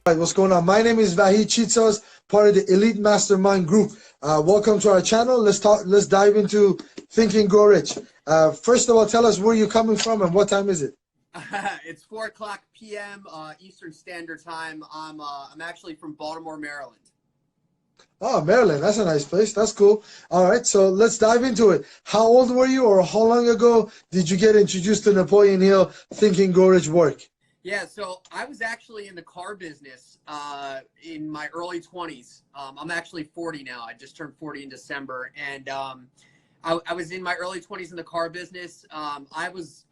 Right, what's going on? My name is Vahid Chitsaz, part of the Elite Mastermind group. Welcome to our channel. Let's dive into Think and Grow Rich. First of all, tell us where you're coming from and what time is it? It's 4:00 p.m. Eastern Standard Time. I'm actually from Baltimore, Maryland. Oh, Maryland. That's a nice place. That's cool. All right, so let's dive into it. How old were you, or how long ago did you get introduced to Napoleon Hill Think and Grow Rich work? Yeah, so I was actually in the car business in my early 20s. I'm actually 40 now. I just turned 40 in December, and I was in my early 20s in the car business. I was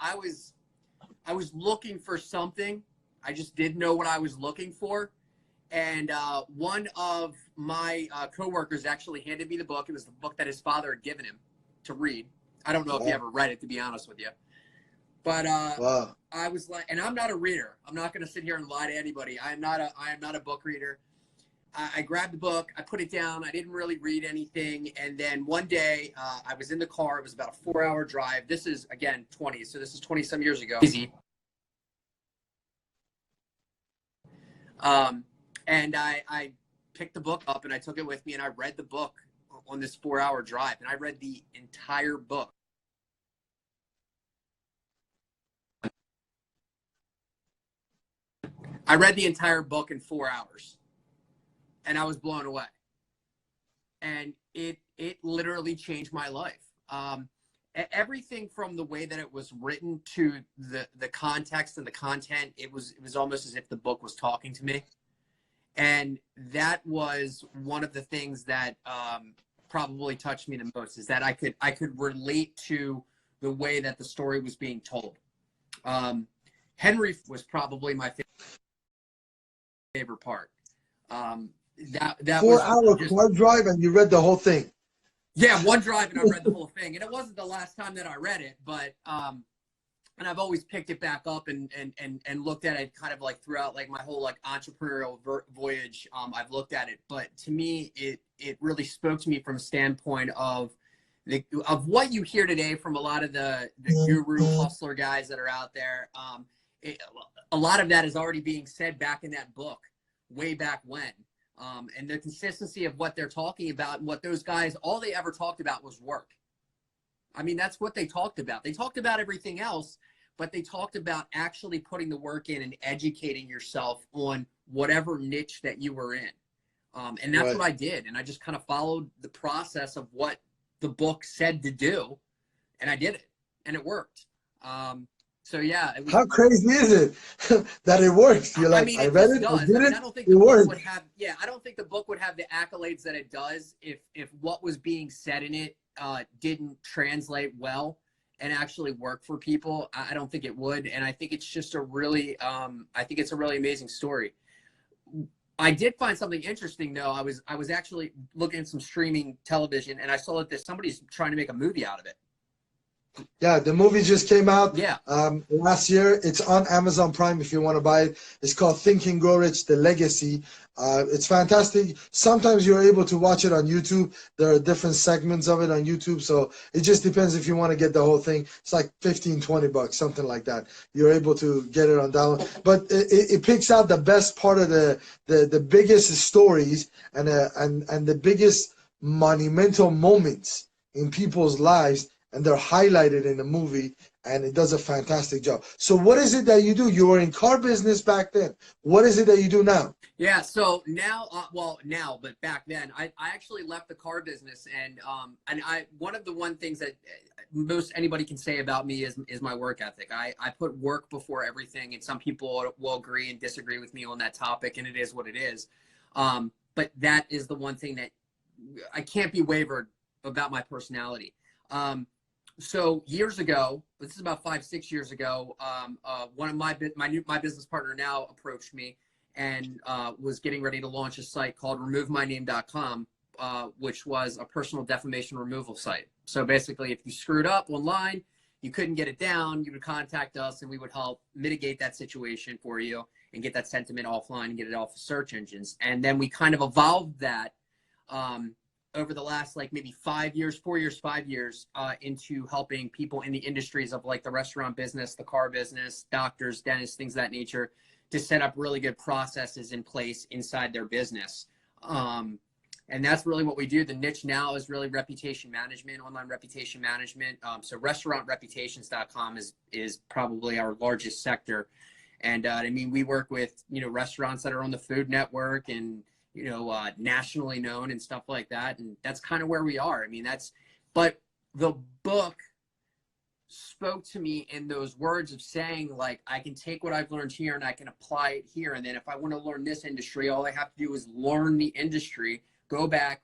looking for something. I just didn't know what I was looking for. And one of my coworkers actually handed me the book. It was the book that his father had given him to read. I don't know if you ever read it, to be honest with you. But Wow. I was like, and I'm not a reader. I'm not going to sit here and lie to anybody. I am not a book reader. I grabbed the book. I put it down. I didn't really read anything. And then one day I was in the car. It was about a 4-hour drive. This is, again, 20. So this is 20 some years ago. Easy. And I picked the book up and I took it with me and I read the book on this 4-hour drive. And I read the entire book. I read the entire book in 4 hours and I was blown away. And it literally changed my life. Everything from the way that it was written to the context and the content, it was almost as if the book was talking to me. And that was one of the things that probably touched me the most, is that I could relate to the way that the story was being told. Henry was probably my favorite part. That 4-hour car drive and you read the whole thing. Yeah, one drive and I read the whole thing. And it wasn't the last time that I read it, but and I've always picked it back up and looked at it kind of like throughout like my whole like entrepreneurial voyage. I've looked at it, but to me, it really spoke to me from a standpoint of what you hear today from a lot of the guru hustler guys that are out there. A lot of that is already being said back in that book, way back when. And the consistency of what they're talking about and what those guys, all they ever talked about was work. I mean, that's what they talked about. They talked about everything else, but they talked about actually putting the work in and educating yourself on whatever niche that you were in. And that's what I did. And I just kind of followed the process of what the book said to do. And I did it. And it worked. So yeah. How crazy is it that it works? You're like, I read it, I did it, I don't think it worked. I don't think the book would have the accolades that it does if what was being said in it didn't translate well and actually work for people. I don't think it would. And I think it's just a really, I think it's a really amazing story. I did find something interesting though. I was actually looking at some streaming television and I saw that somebody's trying to make a movie out of it. Yeah, the movie just came out last year. It's on Amazon Prime if you want to buy it. It's called Think and Grow Rich, The Legacy. It's fantastic. Sometimes you're able to watch it on YouTube. There are different segments of it on YouTube. So it just depends if you want to get the whole thing. It's like 15, 20 bucks, something like that. You're able to get it on download. But it picks out the best part of the biggest stories and the biggest monumental moments in people's lives. And they're highlighted in the movie, and it does a fantastic job. So what is it that you do? You were in car business back then. What is it that you do now? Yeah, so now, but back then, I actually left the car business, and one of the things that most anybody can say about me is my work ethic. I put work before everything, and some people will agree and disagree with me on that topic, and it is what it is. But that is the one thing that I can't be wavered about my personality. So years ago, this is about 5-6 years ago, one of my business partner now approached me and was getting ready to launch a site called removemyname.com, which was a personal defamation removal site. So basically, if you screwed up online, you couldn't get it down, you would contact us and we would help mitigate that situation for you and get that sentiment offline and get it off the search engines. And then we kind of evolved that over the last like maybe 5 years, 4 years, 5 years into helping people in the industries of like the restaurant business, the car business, doctors, dentists, things of that nature, to set up really good processes in place inside their business. And that's really what we do. The niche now is really reputation management, online reputation management. So restaurantreputations.com is probably our largest sector. And I mean, we work with, you know, restaurants that are on the Food Network and, you know, nationally known and stuff like that. And that's kind of where we are. I mean, but the book spoke to me in those words of saying, like, I can take what I've learned here and I can apply it here. And then if I want to learn this industry, all I have to do is learn the industry, go back,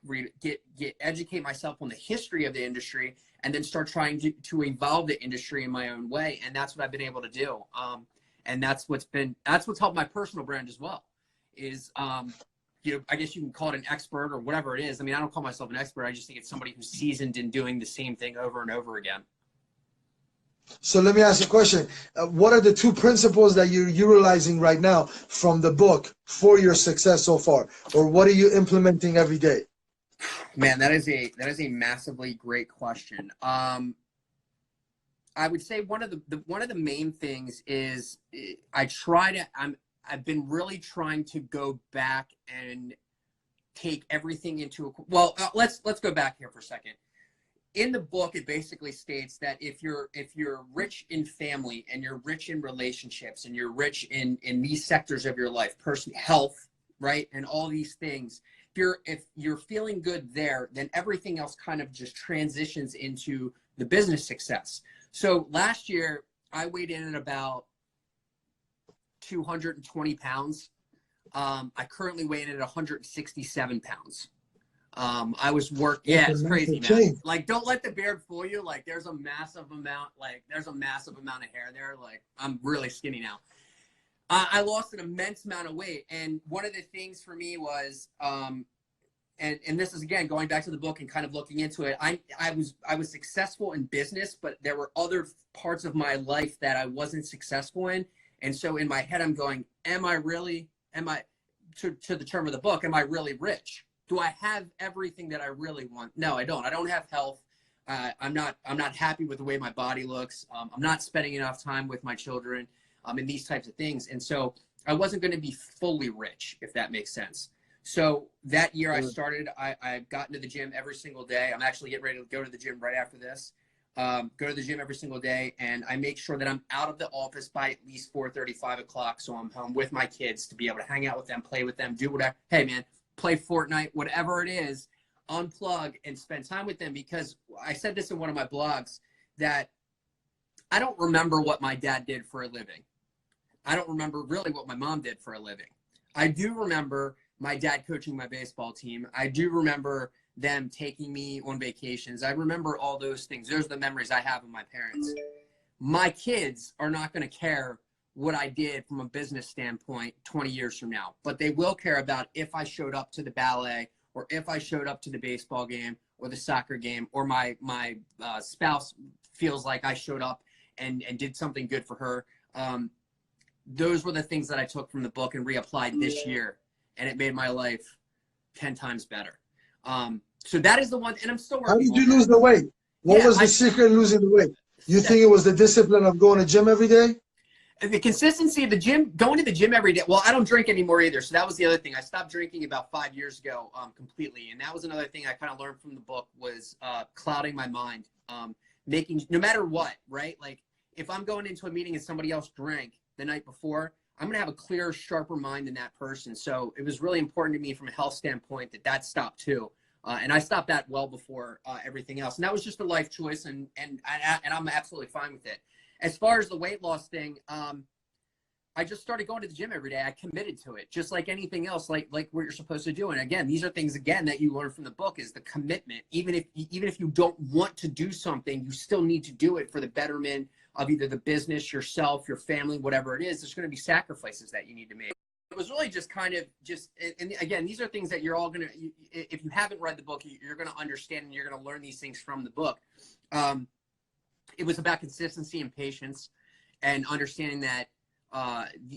educate myself on the history of the industry, and then start trying to evolve the industry in my own way. And that's what I've been able to do. And that's what's helped my personal brand as well, is, you know, I guess you can call it an expert or whatever it is. I mean, I don't call myself an expert. I just think it's somebody who's seasoned in doing the same thing over and over again. So let me ask you a question. What are the 2 principles that you're utilizing right now from the book for your success so far? Or what are you implementing every day? Man, that is a massively great question. I would say one of the main things is I've been really trying to go back and take everything into let's go back here for a second. In the book, it basically states that if you're rich in family and you're rich in relationships and you're rich in these sectors of your life, health, right, and all these things, if you're feeling good there, then everything else kind of just transitions into the business success. So last year, I weighed in at about 220 pounds. I currently weigh in at 167 pounds. I was it's crazy, man. Like, don't let the beard fool you. Like, there's a massive amount of hair there. Like, I'm really skinny now. I lost an immense amount of weight. And one of the things for me was, and this is, again, going back to the book and kind of looking into it. I was successful in business, but there were other parts of my life that I wasn't successful in. And so in my head, I'm going, to the term of the book, am I really rich? Do I have everything that I really want? No, I don't. I don't have health. I'm not happy with the way my body looks. I'm not spending enough time with my children, and these types of things. And so I wasn't going to be fully rich, if that makes sense. So that year I got into the gym every single day. I'm actually getting ready to go to the gym right after this. Go to the gym every single day, and I make sure that I'm out of the office by at least 4:30, 5 o'clock. So I'm home with my kids to be able to hang out with them, play with them, do whatever. Hey, man, play Fortnite, whatever it is, unplug and spend time with them. Because I said this in one of my blogs, that I don't remember what my dad did for a living. I don't remember really what my mom did for a living. I do remember my dad coaching my baseball team. I do remember them taking me on vacations. I remember all those things. Those are the memories I have of my parents. My kids are not going to care what I did from a business standpoint 20 years from now, but they will care about if I showed up to the ballet, or if I showed up to the baseball game or the soccer game, or my spouse feels like I showed up and did something good for her. Those were the things that I took from the book and reapplied this year, and it made my life 10 times better. So that is the one, and I'm still working. How did you lose the weight? What was the secret in losing the weight? You think it was the discipline of going to the gym every day? The consistency of the gym, going to the gym every day. Well, I don't drink anymore either. So that was the other thing. I stopped drinking about 5 years ago completely. And that was another thing I kind of learned from the book, was clouding my mind, making, no matter what, right? Like, if I'm going into a meeting and somebody else drank the night before, I'm going to have a clearer, sharper mind than that person. So it was really important to me from a health standpoint that stopped too. And I stopped that well before everything else. And that was just a life choice, and I'm absolutely fine with it. As far as the weight loss thing, I just started going to the gym every day. I committed to it, just like anything else, like what you're supposed to do. And again, these are things, again, that you learn from the book, is the commitment. Even if you don't want to do something, you still need to do it for the betterment of either the business, yourself, your family, whatever it is. There's going to be sacrifices that you need to make. It was really just kind of and again, these are things that you're all going to, if you haven't read the book, you're going to understand, and you're going to learn these things from the book. It was about consistency and patience, and understanding that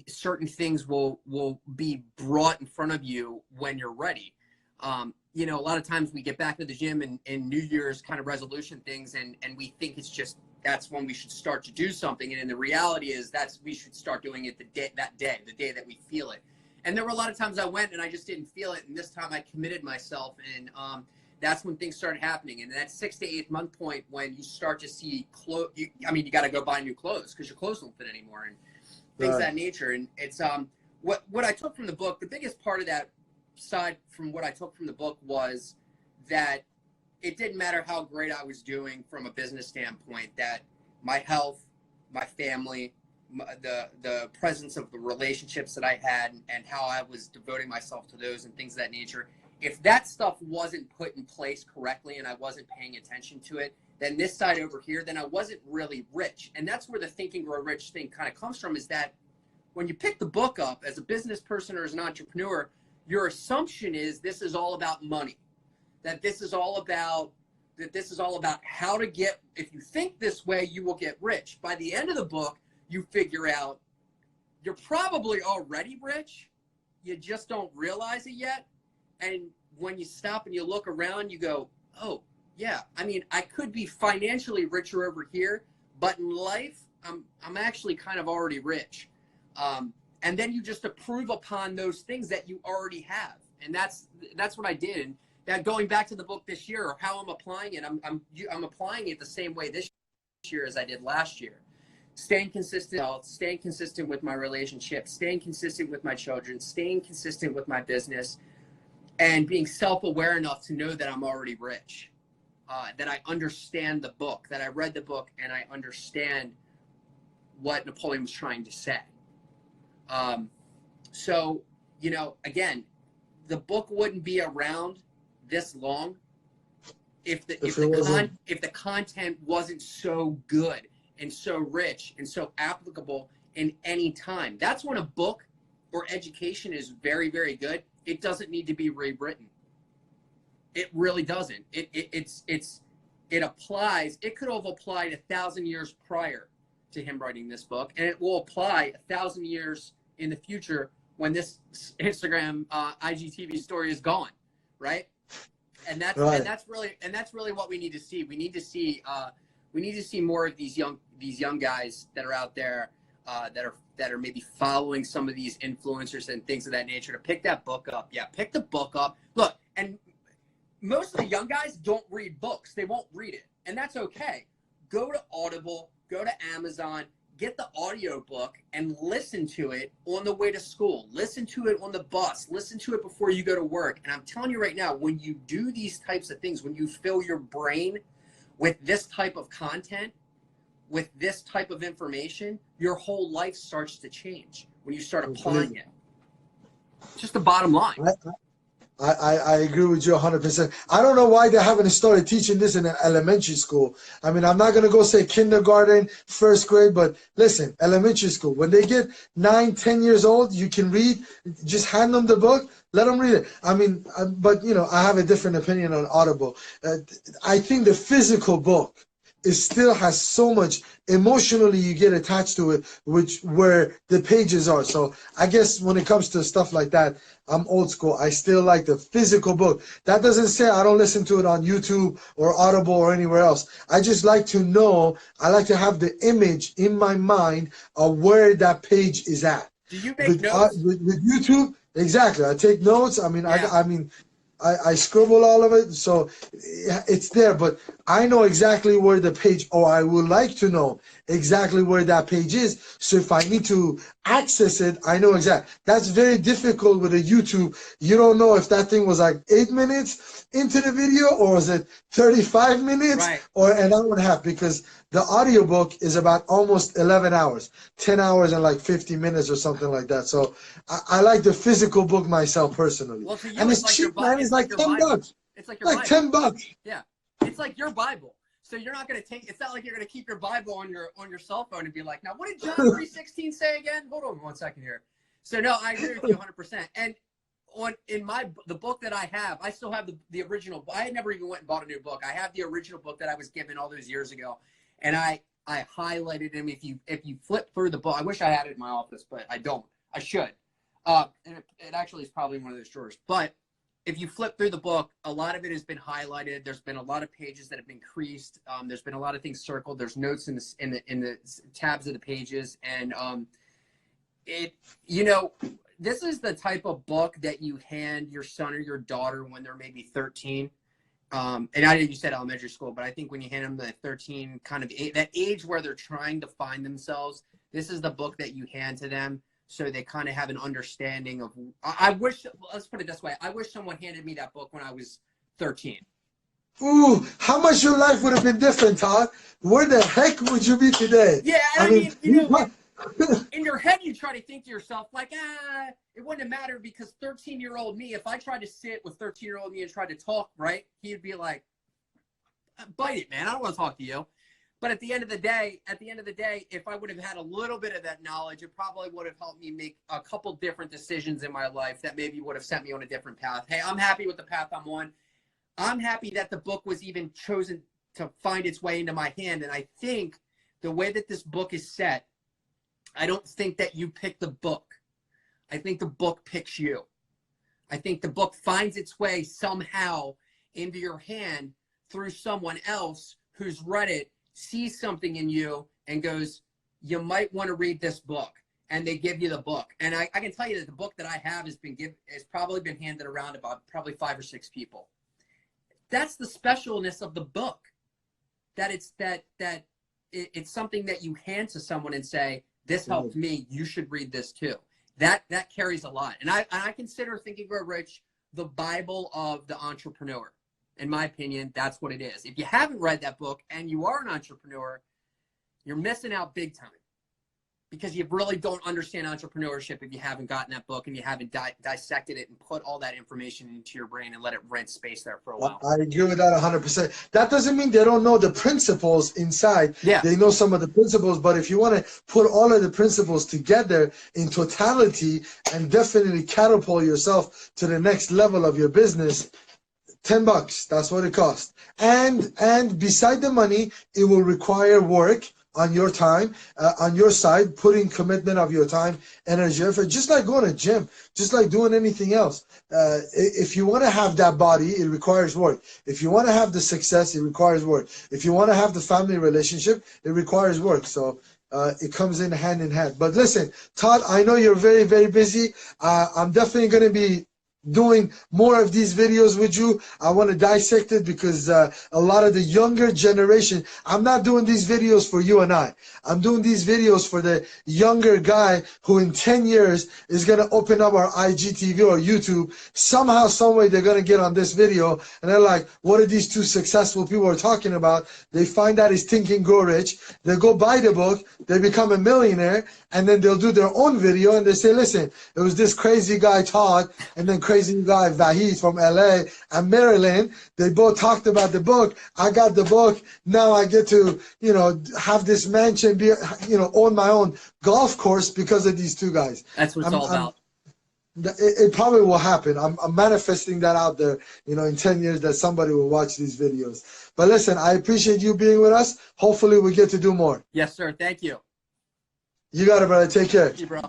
certain things will be brought in front of you when you're ready. You know, a lot of times we get back to the gym and New Year's kind of resolution things, and we think it's just, that's when we should start to do something. And in the reality is we should start doing it the day that we feel it. And there were a lot of times I went and I just didn't feel it. And this time I committed myself, and that's when things started happening. And that 6 to 8 month point, when you start to see clothes, I mean, you got to go buy new clothes because your clothes don't fit anymore, and things of that nature. And it's what I took from the book, the biggest part of that side from what I took from the book was that it didn't matter how great I was doing from a business standpoint, that my health, my family, the presence of the relationships that I had, and how I was devoting myself to those and things of that nature, if that stuff wasn't put in place correctly and I wasn't paying attention to it, then this side over here, then I wasn't really rich. And that's where the Think and Grow Rich thing kind of comes from, is that when you pick the book up as a business person or as an entrepreneur, your assumption is this is all about money, that this is all about how to get, if you think this way, you will get rich. By the end of the book, you figure out you're probably already rich. You just don't realize it yet. And when you stop and you look around, you go, oh, yeah, I mean, I could be financially richer over here, but in life, I'm actually kind of already rich. And then you just improve upon those things that you already have. And that's what I did. And that, going back to the book this year, or how I'm applying it, I'm applying it the same way this year as I did last year. Staying consistent, staying consistent with my relationship, staying consistent with my children, staying consistent with my business, and being self-aware enough to know that I'm already rich, that I understand the book, that I read the book and I understand what Napoleon was trying to say. So, you know, again, the book wouldn't be around this long if the content wasn't so good and so rich and so applicable in any time. That's when a book or education is very, very good. It doesn't need to be rewritten. It really doesn't. It applies. It could have applied 1,000 years prior to him writing this book, and it will apply 1,000 years in the future when this Instagram IGTV story is gone, right? And that's right. and that's really what we need to see. We need to see more of these young guys that are out there that are maybe following some of these influencers and things of that nature, to pick that book up. Yeah, pick the book up. Look, and most of the young guys don't read books. They won't read it, and that's okay. Go to Audible, go to Amazon, get the audio book and listen to it on the way to school. Listen to it on the bus. Listen to it before you go to work. And I'm telling you right now, when you do these types of things, when you fill your brain with this type of content, with this type of information, your whole life starts to change when you start applying it. Just the bottom line. I agree with you 100%. I don't know why they haven't started teaching this in an elementary school. I mean, I'm not going to go say kindergarten, first grade, but listen, elementary school. When they get 9, 10 years old, you can read. Just hand them the book. Let them read it. I mean, but, you know, I have a different opinion on Audible. I think the physical book still has so much emotionally you get attached to it, where the pages are. So I guess when it comes to stuff like that, I'm old school. I still like the physical book. That doesn't say I don't listen to it on YouTube or Audible or anywhere else. I just like to know, I like to have the image in my mind of where that page is at. Do you make notes? With YouTube, exactly. I take notes. I mean, yeah. I scribble all of it, so it's there, but I know exactly where the page, or I would like to know exactly where that page is. So if I need to access it, I know exactly. That's very difficult with a YouTube. You don't know if that thing was like 8 minutes into the video, or was it 35 minutes, right, or an hour and a half, because the audiobook is about almost 11 hours, 10 hours and like 50 minutes or something like that. So I like the physical book myself personally. Well, to you, and it's like cheap, man. It's like $10. It's like your Bible. $10. Yeah, it's like your Bible. So you're not going to take. It's not like you're going to keep your Bible on your cell phone and be like, now what did John 3:16 say again? Hold on 1 second here. So no, I agree with you 100%. And the book that I have, I still have the original. I had never even went and bought a new book. I have the original book that I was given all those years ago, and I highlighted him. If you flip through the book, I wish I had it in my office, but I don't. I should. And it actually is probably in one of those drawers. But if you flip through the book, a lot of it has been highlighted. There's been a lot of pages that have been creased. There's been a lot of things circled. There's notes in the tabs of the pages, and this is the type of book that you hand your son or your daughter when they're maybe 13. And I know you said elementary school, but I think when you hand them the 13 kind of that age where they're trying to find themselves, this is the book that you hand to them. So they kind of have an understanding of, I wish, let's put it this way. I wish someone handed me that book when I was 13. Ooh, how much your life would have been different, Todd? Where the heck would you be today? Yeah, I mean, in your head, you try to think to yourself, like, it wouldn't have mattered because 13-year-old me, if I tried to sit with 13-year-old me and try to talk, right, he'd be like, bite it, man. I don't want to talk to you. But at the end of the day, if I would have had a little bit of that knowledge, it probably would have helped me make a couple different decisions in my life that maybe would have sent me on a different path. Hey, I'm happy with the path I'm on. I'm happy that the book was even chosen to find its way into my hand. And I think the way that this book is set, I don't think that you pick the book. I think the book picks you. I think the book finds its way somehow into your hand through someone else who's read it, sees something in you and goes, you might want to read this book, and they give you the book. And I can tell you that the book that I have has probably been handed around about probably 5 or 6 people. That's the specialness of the book, that it's something that you hand to someone and say, this helped me, you should read this too. That carries a lot. And I consider Think and Grow Rich the Bible of the entrepreneur. In my opinion, that's what it is. If you haven't read that book and you are an entrepreneur, you're missing out big time, because you really don't understand entrepreneurship if you haven't gotten that book and you haven't dissected it and put all that information into your brain and let it rent space there for a while. I agree with that 100%. That doesn't mean they don't know the principles inside. Yeah. They know some of the principles, but if you want to put all of the principles together in totality and definitely catapult yourself to the next level of your business, $10, that's what it costs. And beside the money, it will require work on your time, on your side, putting commitment of your time, energy, effort, just like going to gym, just like doing anything else. If you want to have that body, it requires work. If you want to have the success, it requires work. If you want to have the family relationship, it requires work. So it comes in hand. But listen, Todd, I know you're very, very busy. I'm definitely going to be doing more of these videos with you. I want to dissect it because a lot of the younger generation, I'm not doing these videos for you and I'm doing these videos for the younger guy who in 10 years is going to open up our IGTV or YouTube. Somehow, some way, they're going to get on this video and they're like, what are these two successful people are talking about? They find out it's Think and Grow Rich. They go buy the book. They become a millionaire, and then they'll do their own video and they say, listen, it was this crazy guy Todd and then crazy guy Vahid from LA and Maryland. They both talked about the book. I got the book. Now I get to, have this mansion, be, own my own golf course because of these two guys. That's what it's all about. It probably will happen. I'm manifesting that out there, in 10 years that somebody will watch these videos. But listen, I appreciate you being with us. Hopefully we get to do more. Yes, sir. Thank you. You got it, brother. Take care. Thank you, bro.